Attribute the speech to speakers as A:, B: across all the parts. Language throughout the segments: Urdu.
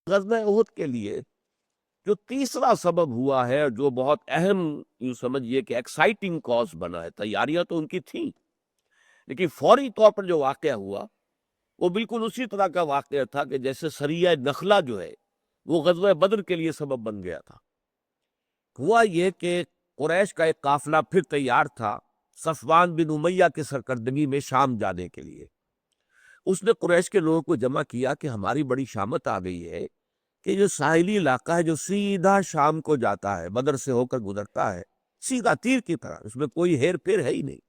A: غزوہ احد کے لیے جو تیسرا سبب ہوا ہے، جو بہت اہم یوں سمجھیے کہ ایکسائٹنگ کاز بنا ہے، تیاریاں تو ان کی تھیں لیکن فوری طور پر جو واقعہ ہوا وہ بالکل اسی طرح کا واقعہ تھا کہ جیسے سریہ نخلہ جو ہے وہ غزوہ بدر کے لیے سبب بن گیا تھا۔ ہوا یہ کہ قریش کا ایک قافلہ پھر تیار تھا صفوان بن امیہ کے سرکردگی میں شام جانے کے لیے۔ اس نے قریش کے لوگوں کو جمع کیا کہ ہماری بڑی شامت آ گئی ہے کہ جو ساحلی علاقہ ہے جو سیدھا شام کو جاتا ہے، بدر سے ہو کر گزرتا ہے، سیدھا تیر کی طرح، اس میں کوئی ہیر پھیر ہے ہی نہیں۔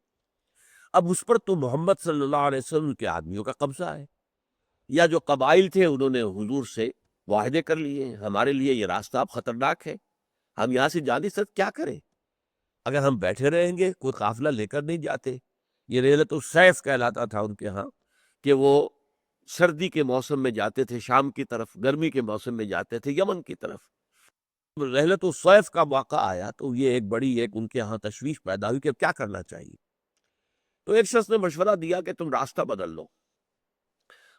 A: اب اس پر تو محمد صلی اللہ علیہ وسلم کے آدمیوں کا قبضہ ہے، یا جو قبائل تھے انہوں نے حضور سے معاہدے کر لیے ہیں، ہمارے لیے یہ راستہ اب خطرناک ہے، ہم یہاں سے جا نہیں سکتے، کیا کریں؟ اگر ہم بیٹھے رہیں گے کوئی قافلہ لے کر نہیں جاتے۔ یہ ریلت السیف کہلاتا تھا ان کے ہاں، کہ وہ سردی کے موسم میں جاتے تھے شام کی طرف، گرمی کے موسم میں جاتے تھے یمن کی طرف۔ رحلت السیف کا موقع آیا تو یہ ایک بڑی ان کے ہاں تشویش پیدا ہوئی کہ اب کیا کرنا چاہیے۔ تو ایک شخص نے مشورہ دیا کہ تم راستہ بدل لو،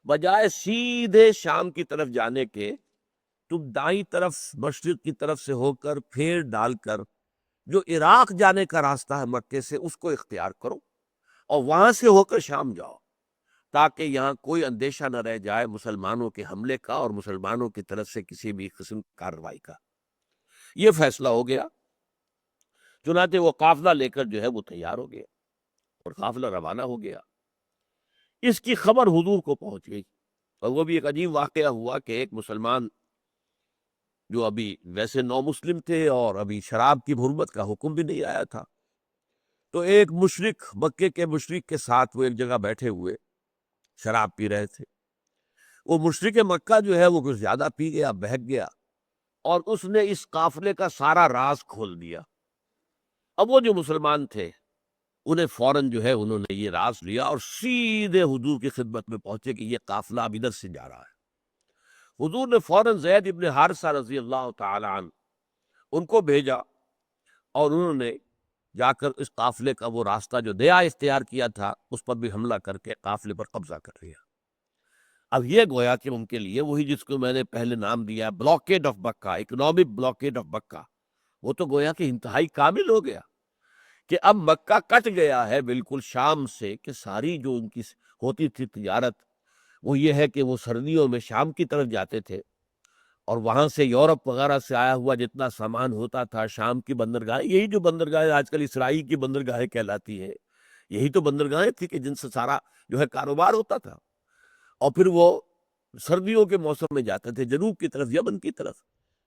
A: بجائے سیدھے شام کی طرف جانے کے تم دائیں طرف مشرق کی طرف سے ہو کر پھیر ڈال کر جو عراق جانے کا راستہ ہے مکے سے اس کو اختیار کرو اور وہاں سے ہو کر شام جاؤ، تاکہ یہاں کوئی اندیشہ نہ رہ جائے مسلمانوں کے حملے کا اور مسلمانوں کی طرف سے کسی بھی قسم کی کارروائی کا۔ یہ فیصلہ ہو گیا، چنانچہ وہ قافلہ لے کر جو ہے وہ تیار ہو گیا اور قافلہ روانہ ہو گیا۔ اس کی خبر حضور کو پہنچ گئی، اور وہ بھی ایک عجیب واقعہ ہوا کہ ایک مسلمان جو ابھی ویسے نو مسلم تھے اور ابھی شراب کی حرمت کا حکم بھی نہیں آیا تھا، تو ایک مشرک، مکے کے مشرک کے ساتھ وہ ایک جگہ بیٹھے ہوئے شراب پی رہے تھے۔ وہ مشرک مکہ جو ہے وہ کچھ زیادہ پی گیا، بہک گیا، اور اس نے اس قافلے کا سارا راز کھول دیا۔ اب وہ جو مسلمان تھے انہیں فوراً جو ہے انہوں نے یہ راز لیا اور سیدھے حضور کی خدمت میں پہنچے کہ یہ قافلہ اب ادھر سے جا رہا ہے۔ حضور نے فوراً زید ابن حارثہ رضی اللہ تعالی عنہ ان کو بھیجا، اور انہوں نے جا کر اس قافلے کا وہ راستہ جو نیا اختیار کیا تھا اس پر بھی حملہ کر کے قافلے پر قبضہ کر لیا۔ اب یہ گویا کہ ان کے لیے وہی جس کو میں نے پہلے نام دیا blockade of Mecca, economic blockade of Mecca, وہ تو گویا کہ انتہائی کامل ہو گیا کہ اب مکہ کٹ گیا ہے بالکل شام سے، کہ ساری جو ان کی ہوتی تھی تجارت وہ یہ ہے کہ وہ سردیوں میں شام کی طرف جاتے تھے، اور وہاں سے یورپ وغیرہ سے آیا ہوا جتنا سامان ہوتا تھا شام کی بندرگاہیں، یہی جو بندرگاہیں آج کل اسرائیل کی بندرگاہیں کہلاتی ہیں، یہی تو بندرگاہیں تھی کہ جن سے سارا جو ہے کاروبار ہوتا تھا۔ اور پھر وہ سردیوں کے موسم میں جاتے تھے جنوب کی طرف، یمن کی طرف،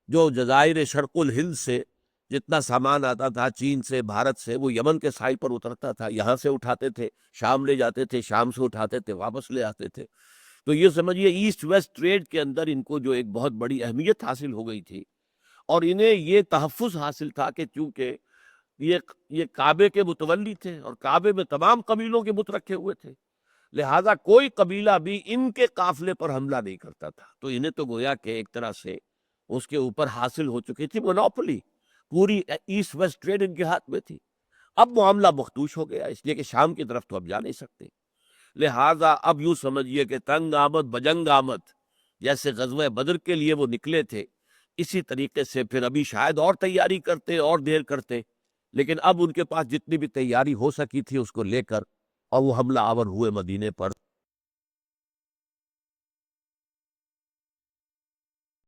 A: جو جزائر شرق الہند سے جتنا سامان آتا تھا چین سے، بھارت سے، وہ یمن کے ساحل پر اترتا تھا، یہاں سے اٹھاتے تھے شام لے جاتے تھے، شام سے اٹھاتے تھے واپس لے آتے تھے۔ تو یہ سمجھیے ایسٹ ویسٹ ٹریڈ کے اندر ان کو جو ایک بہت بڑی اہمیت حاصل ہو گئی تھی، اور انہیں یہ تحفظ حاصل تھا کہ چونکہ یہ کعبے کے متولی تھے اور کعبے میں تمام قبیلوں کے بت رکھے ہوئے تھے، لہذا کوئی قبیلہ بھی ان کے قافلے پر حملہ نہیں کرتا تھا، تو انہیں تو گویا کہ ایک طرح سے اس کے اوپر حاصل ہو چکی تھی مونوپولی، پوری ایسٹ ویسٹ ٹریڈ ان کے ہاتھ میں تھی۔ اب معاملہ مختوش ہو گیا، اس لیے کہ شام کی طرف تو اب جا نہیں سکتے، لہذا اب یوں سمجھیے کہ تنگ آمد بجنگ آمد، جیسے غزوہ بدر کے لیے وہ نکلے تھے اسی طریقے سے پھر ابھی شاید اور تیاری کرتے اور دیر کرتے، لیکن اب ان کے پاس جتنی بھی تیاری ہو سکی تھی اس کو لے کر اور وہ حملہ آور ہوئے مدینے پر۔